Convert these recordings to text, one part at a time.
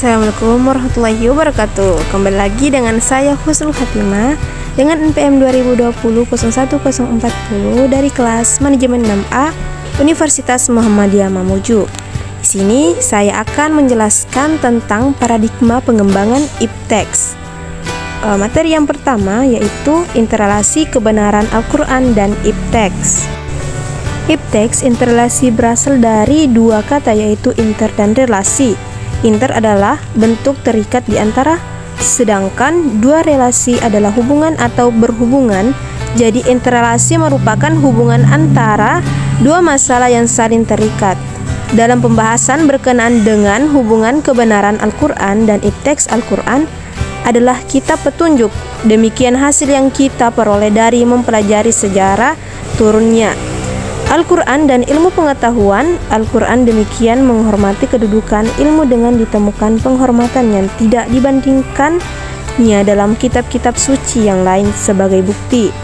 Assalamualaikum warahmatullahi wabarakatuh. Kembali lagi dengan saya Husnul Khatimah dengan NPM 2020-01040 dari kelas Manajemen 6A Universitas Muhammadiyah Mamuju. Di sini saya akan menjelaskan tentang paradigma pengembangan ipteks. Materi yang pertama yaitu interrelasi kebenaran Al-Quran dan ipteks. Ipteks interrelasi berasal dari dua kata yaitu inter dan relasi. Inter adalah bentuk terikat di antara, sedangkan dua relasi adalah hubungan atau berhubungan. Jadi interrelasi merupakan hubungan antara dua masalah yang saling terikat. Dalam pembahasan berkenaan dengan hubungan kebenaran Al-Quran dan ipteks Al-Quran adalah kitab petunjuk. Demikian hasil yang kita peroleh dari mempelajari sejarah turunnya Al-Quran dan ilmu pengetahuan. Al-Quran demikian menghormati kedudukan ilmu dengan ditemukan penghormatan yang tidak dibandingkannya dalam kitab-kitab suci yang lain. Sebagai bukti,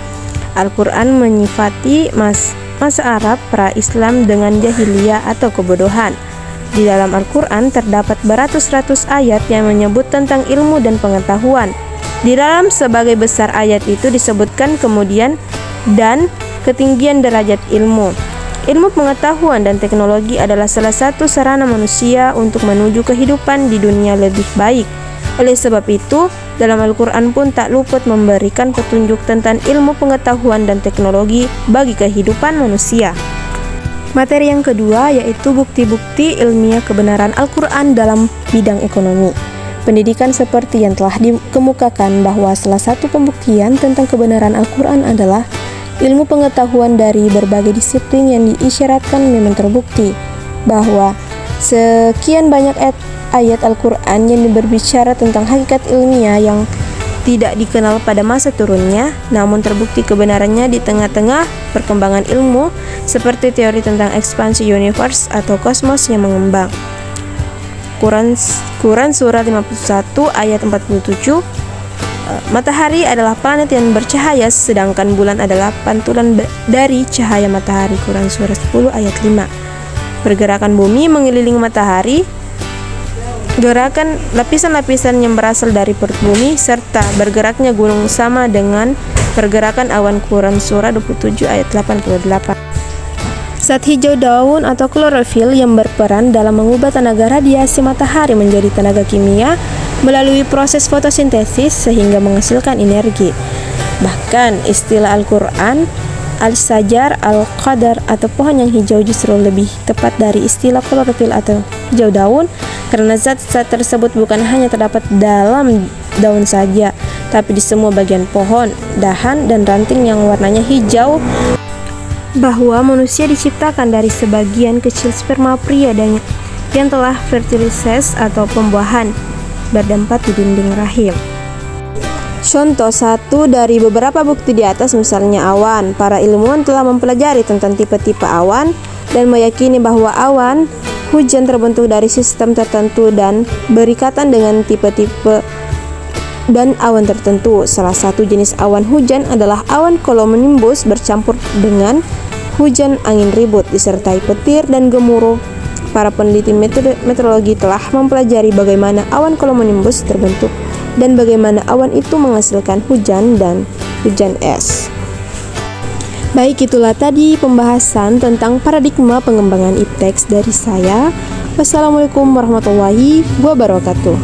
Al-Quran menyifati masa Arab pra-Islam dengan jahiliyah atau kebodohan. Di dalam Al-Quran terdapat beratus-ratus ayat yang menyebut tentang ilmu dan pengetahuan. Di dalam sebagai besar ayat itu disebutkan kemudian dan ketinggian derajat ilmu. Ilmu pengetahuan dan teknologi adalah salah satu sarana manusia untuk menuju kehidupan di dunia lebih baik. Oleh sebab itu, dalam Al-Quran pun tak luput memberikan petunjuk tentang ilmu pengetahuan dan teknologi bagi kehidupan manusia. Materi yang kedua yaitu bukti-bukti ilmiah kebenaran Al-Quran dalam bidang ekonomi. Pendidikan seperti yang telah dikemukakan bahwa salah satu pembuktian tentang kebenaran Al-Quran adalah ilmu pengetahuan dari berbagai disiplin yang diisyaratkan memang terbukti bahwa sekian banyak ayat Al-Quran yang berbicara tentang hakikat ilmiah yang tidak dikenal pada masa turunnya, namun terbukti kebenarannya di tengah-tengah perkembangan ilmu seperti teori tentang ekspansi universe atau kosmos yang mengembang. Quran Surah 51 ayat 47, matahari adalah planet yang bercahaya, sedangkan bulan adalah pantulan dari cahaya matahari. Quran Surah 10 ayat 5. Pergerakan bumi mengelilingi matahari, gerakan lapisan-lapisan yang berasal dari perut bumi, serta bergeraknya gunung sama dengan pergerakan awan. Quran Surah 27 ayat 88. Zat hijau daun atau klorofil yang berperan dalam mengubah tenaga radiasi matahari menjadi tenaga kimia melalui proses fotosintesis sehingga menghasilkan energi. Bahkan istilah Al-Quran, Al-Sajar, Al-Qadar atau pohon yang hijau justru lebih tepat dari istilah klorofil atau hijau daun, karena zat-zat tersebut bukan hanya terdapat dalam daun saja, tapi di semua bagian pohon, dahan, dan ranting yang warnanya hijau. Bahwa manusia diciptakan dari sebagian kecil sperma pria dan yang telah fertilises atau pembuahan berdampak di dinding rahim. Contoh satu dari beberapa bukti di atas misalnya awan. Para ilmuwan telah mempelajari tentang tipe-tipe awan dan meyakini bahwa awan hujan terbentuk dari sistem tertentu dan berikatan dengan tipe-tipe dan awan tertentu. Salah satu jenis awan hujan adalah awan cumulonimbus bercampur dengan hujan angin ribut disertai petir dan gemuruh. Para peneliti meteorologi telah mempelajari bagaimana awan cumulonimbus terbentuk dan bagaimana awan itu menghasilkan hujan dan hujan es. Baik, itulah tadi pembahasan tentang paradigma pengembangan ipteks dari saya. Wassalamualaikum warahmatullahi wabarakatuh.